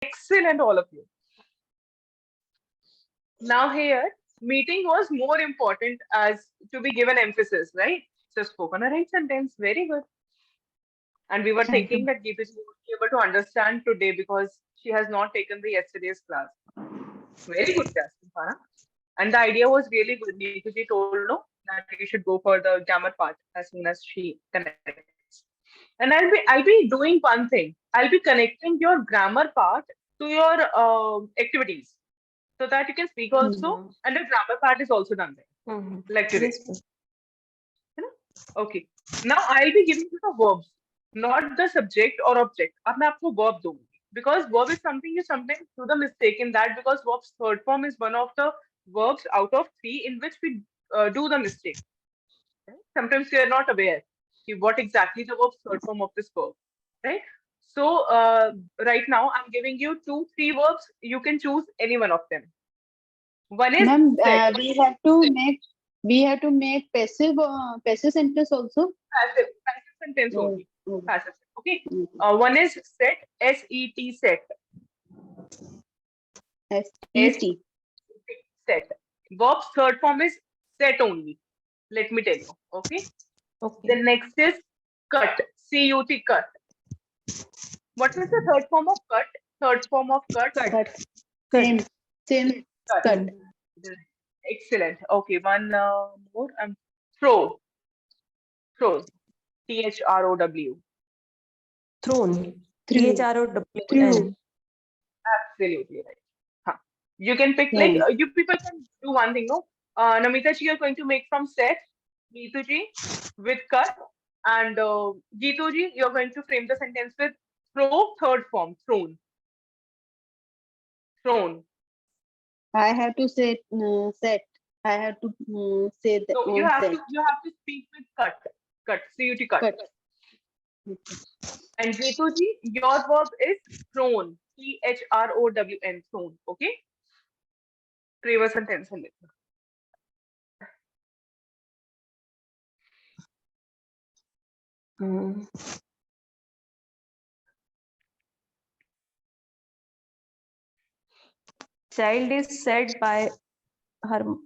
Excellent, all of you. Now here, meeting was more important as to be given emphasis, right? So spoken a right sentence, very good. And we were Thank thinking you. that Geeta will be able to understand today because she has not taken the yesterday's class. Very good class, Farah. And the idea was really good. Neetuji told no that you should go for the grammar part as soon as she connects. And I'll be doing one thing. I'll be connecting your grammar part to your activities so that you can speak also, Mhm. and the grammar part is also done there, Mhm. like today. Yes, ma'am. है ना? Okay. Now I'll be giving you the verbs, not the subject or object. अब मैं आपको verb दूंगी because verb is something you sometimes do the mistake in that because verb's third form is one of the verbs out of three in which we do the mistake. Right? Sometimes we are not aware what exactly the verb's third form of this verb, right? So right now I'm giving you two, three verbs. You can choose any one of them. One is Ma'am, set. we have to make passive sentence also. Passive sentence Oh, only. oh, Passive. Okay. okay. One is set. S-E-T set. S SET. set. Verb's third form is set only. Let me tell you. Okay. The Okay. next is cut. C-U-T cut. What is the third form of cut? Third form of cut. Cut. Cut. Same. Cut. Cut. Excellent. Okay. One more. Throw. Throw. Throw. Thrown. Through. THROWN. Absolutely right. Huh. You can pick like Yeah. you people can do one thing, no? Namita ji, you're going to make from set. Neetu ji with cut, and Geetu ji, you're going to frame the sentence with throw third form thrown. Thrown. I have to say set. I have to say the No, you have set. to speak with cut. Cut. CUT cut. Cut. And Geetu ji, your verb is thrown. THROWN thrown. Okay. Previous sentence. Hmm. Child is said by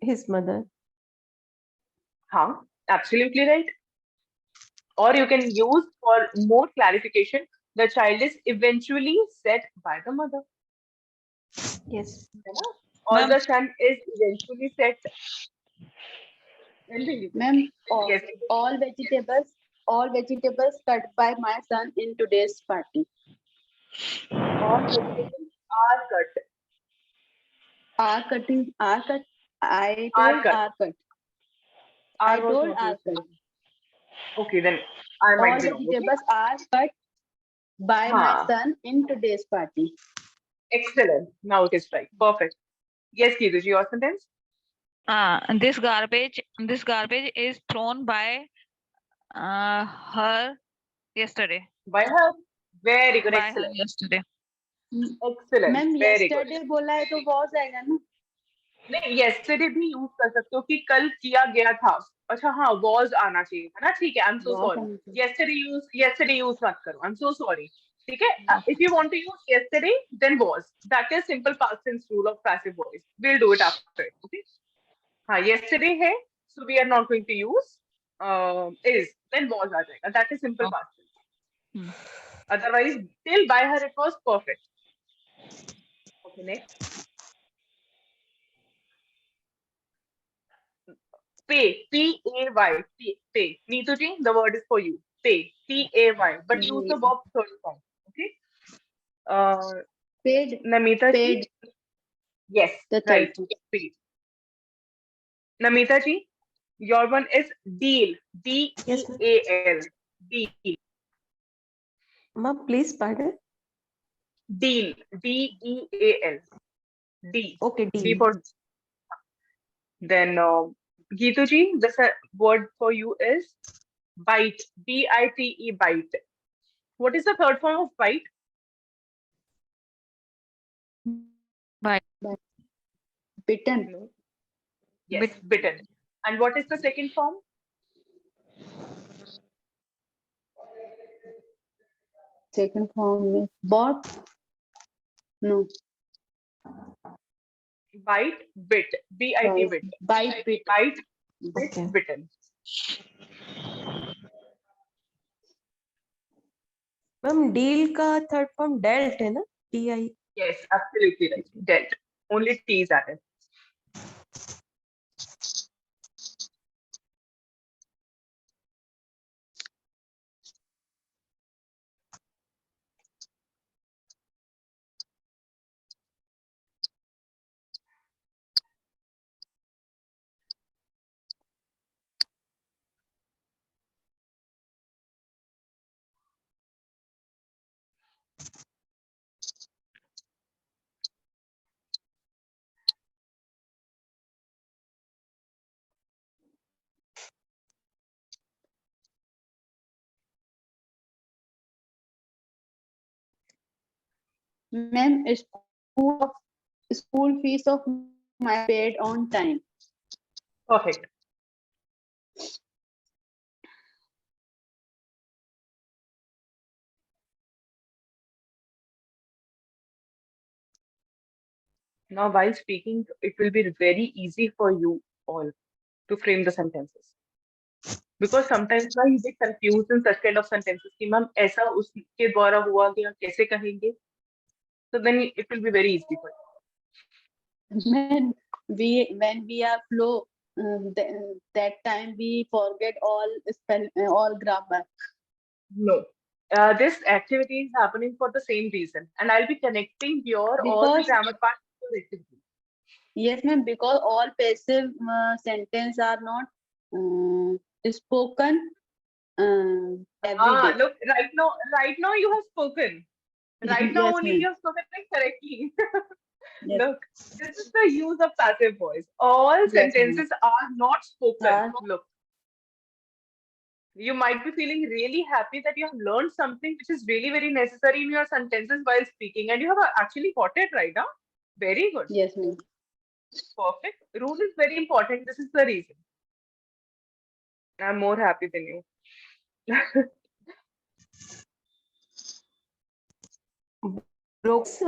his mother. Huh? Absolutely right. Or you can use for more clarification, the child is eventually set by the mother. Yes. है ना? Or Ma'am, the son is eventually set. Anything you can Ma'am, say. Yes. all vegetables cut by my son in today's party. All vegetables are cut. Are cutting. Are cut. I Are told cut. are cut. Are I was told not are used. cut. Okay, then I All might be wrong. Okay. vegetables are cut by my Huh. son in today's party. Excellent. Now it is right. Perfect. Yes, Kiduji, your sentence? this garbage is thrown by her yesterday. By her. Very good. By her Excellent. yesterday. Excellent. Ma'am Very good. yesterday बोला है तो was आएगा ना. नहीं yesterday भी use कर सकते हो कि कल किया गया था. अच्छा हाँ was आना चाहिए था ना. ठीक है. I'm so sorry. Yesterday use मत करो. I'm so sorry. ठीक है. If you want to use yesterday, then was. That is simple past tense rule of passive voice. We'll do it after. Okay. हाँ yesterday है. So we are not going to use is. Then was आ जाएगा. That is simple past tense. Otherwise, till by her it was perfect. Okay, next. Pay, P-A-Y, pay. Neetu ji, the word is for you. Pay, P-A-Y, but use the verb third form. Okay. Paid. Namita Paid. ji. Yes, The right. third. Paid. Namita ji, your one is deal. D-E-A-L. Deal. Ma'am, please pardon. Deal. D-E-A-L. D. Okay, D deal. for. Then Geetu ji, the word for you is bite. B-I-T-E, bite. What is the third form of bite? Bitten. No. Yes, bitten. And what is the second form? Second form is bought. No. Bite, bit. B-I-T, bit. Bite, bit. Bite, bit, Okay. bitten. Ma'am deal का third form dealt है ना? DI. Yes, absolutely right. Dealt. Only T is added. Ma'am, school fees of my paid on time. Perfect. Now, while speaking, it will be very easy for you all to frame the sentences. Because sometimes ना you get confused in such kind of sentences कि ma'am ऐसा उसके द्वारा हुआ क्या कैसे कहेंगे? So then it will be very easy for you. When we are flow, that time we forget all grammar. No. This activity is happening for the same reason, and I'll be connecting your all the Because grammar part to the activity. yes, ma'am, because all passive sentence are not spoken every day. Look, right now you have spoken. Right now Yes, only ma'am. you have spoken like correctly. Yes. Look, this is the use of passive voice. All Yes, ma'am. sentences are not spoken. Are- Look, you might be feeling really happy that you have learned something which is really very necessary in your sentences while speaking, and you have actually got it right now. Very good. Yes, ma'am. Perfect. Rule is very important. This is the reason. I'm more happy than you. Brokers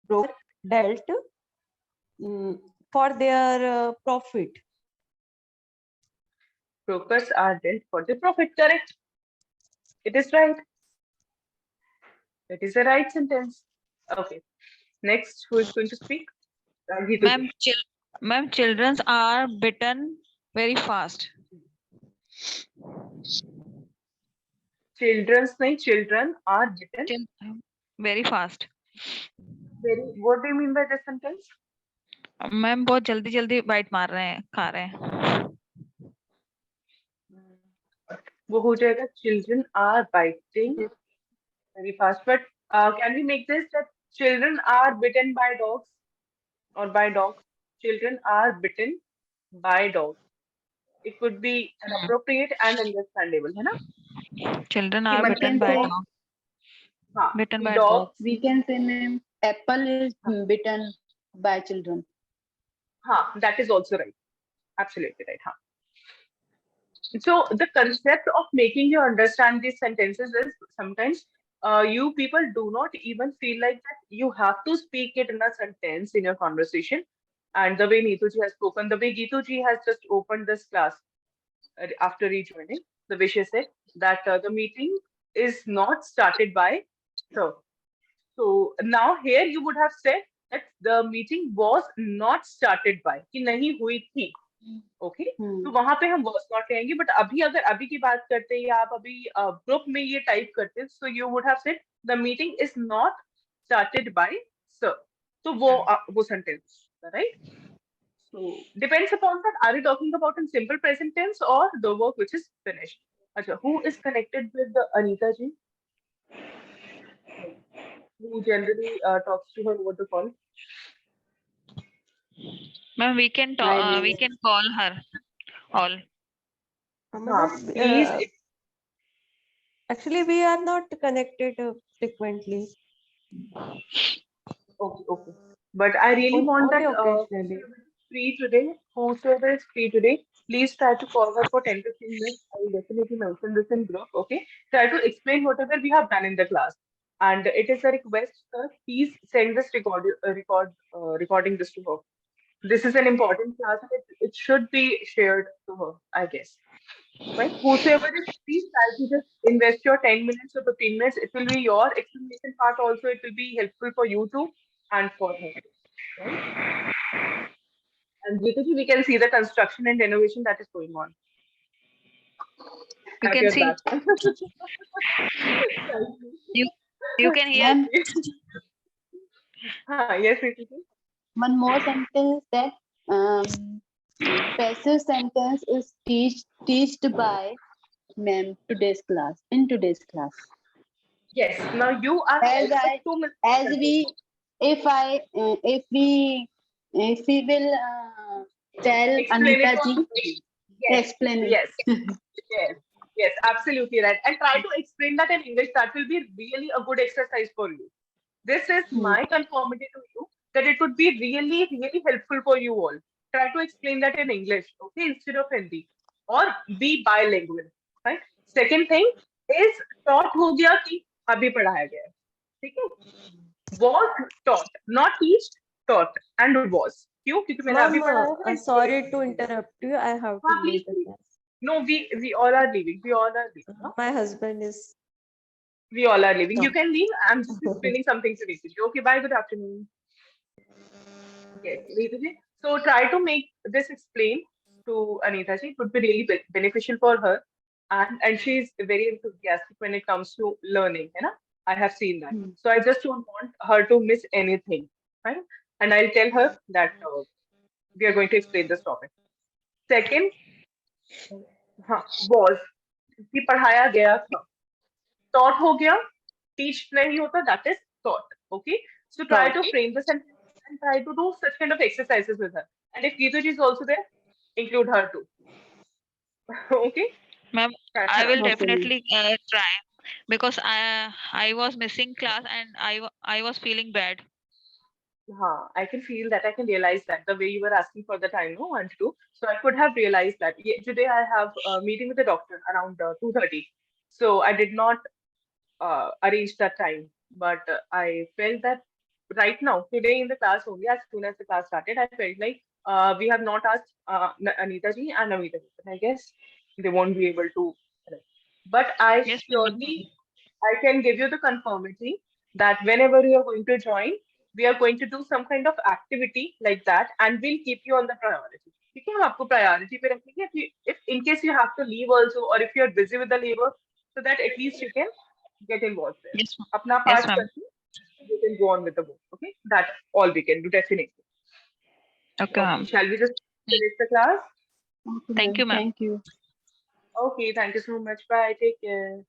broker dealt for their profit. Brokers are dealt for the profit. Correct. It is right. It is a right sentence. Okay. Next, who is going to speak? Rangitu. Ma'am, children are bitten very fast. Children are bitten. Very fast. Very. What do you mean by this sentence? Ma'am बहुत जल्दी जल्दी bite मार रहे हैं खा रहे हैं वो हो जाएगा children are biting very fast. But can we make this that children are bitten by dogs or by dogs? Children are bitten by dogs. It would be an appropriate and understandable, है ना? children कि are मतलब bitten by say- dog. हाँ, Bitten कि by dog dog. We can say, ma'am, apple is bitten by children. हाँ, that is also right. Absolutely right. हाँ. So the concept of making you understand these sentences is sometimes you people do not even feel like that you have to speak it in a sentence in your conversation. And the way Neetu ji has spoken, the way Geetu ji has just opened this class after rejoining, the way she said that the meeting is not started by so. So now here you would have said that the meeting was not started by कि नहीं हुई थी. Okay? तो वहां पे हम was not कहेंगे but अभी अगर अभी की बात करते हैं या आप अभी ग्रुप में ये टाइप करते हैं so you would have said the meeting is not started by sir. तो वो sentence, right? So depends upon that. Are you talking about in simple present tense or the work which is finished? Acha, who is connected with the Anita ji? Who generally talks to her over the call? Ma'am, we can talk, we can call her all. Please. Actually, we are not connected frequently. Okay. But I really want Only that occasionally. whosoever is free today, please try to call her for 10 to 15 minutes. I will definitely mention this in group. Okay. Try to explain whatever we have done in the class. and it is a request, sir. Please send this recording this to her. This is an important class. And it should be shared to her, I guess. Right? Whosoever is free, try to just invest your 10 minutes or 15 minutes. It will be your explanation part also. It will be helpful for you too and for her too. Right? And Geetaji, we can see the construction and renovation that is going on You at can your see, back. Thank you you can hear. Ma'am, you. Yes, Geetaji. one more sentence that passive sentence is teached by ma'am today's class in today's class. Yes. Now you are As right, but I two as mistakes. we if we will tell Explain it Anita to ji us. Yes. explain it. Yes. Yes. Yes. Absolutely right. And try to explain that in English. That will be really a good exercise for you. This is my conformity to you that it would be really, really helpful for you all. Try to explain that in English, okay, instead of Hindi, or be bilingual, right? Second thing is taught हो गया कि अभी पढ़ाया गया है, ठीक है? Was taught, not teach, taught and was. क्यों? क्योंकि मैंने अभी Ma'am, पढ़ाया था. sorry to interrupt you. I have to हाँ, leave please, the please. class. No, we all are leaving. We all are leaving. No? My husband is. We all are leaving. You can leave. I'm just explaining something to Neetu. Okay, bye. Good afternoon. Yes, Neetu ji. So try to make this explain to Anita ji. It would be really beneficial for her, and she's very enthusiastic when it comes to learning. You know, I have seen that. So I just don't want her to miss anything, right? And I'll tell her that we are going to explain this topic. Second, हाँ, was कि पढ़ाया गया था. Taught हो गया. Teach नहीं होता. That is taught. Okay. So try to frame the sentence and try to do such kind of exercises with her. And if Geetu ji is also there, include her too. Okay. Ma'am, That's I her. will Okay. definitely try, because I was missing class and I was feeling bad. I can feel that. I can realize that the way you were asking for the time, no, 1 to 2. So I could have realized that. Yeah, today I have a meeting with the doctor around 2:30. So I did not arrange that time, but I felt that right now, today in the class only, as soon as the class started, I felt like we have not asked Anita ji and Amita ji. But I guess they won't be able to. But I Yes, surely, I can give you the conformity that whenever you are going to join, we are going to do some kind of activity like that, and we'll keep you on the priority. ठीक है, हम आपको priority पे रखेंगे. If in case you have to leave also, or if you are busy with the labor, so that at least you can get involved there. yes, अपना yes, part ma'am. करके you can go on with the work. Okay, that all we can do definitely. Okay, ma'am. Shall we just finish the class? Okay, Thank you, ma'am. Thank you. Okay, thank you so much. Bye. Take care.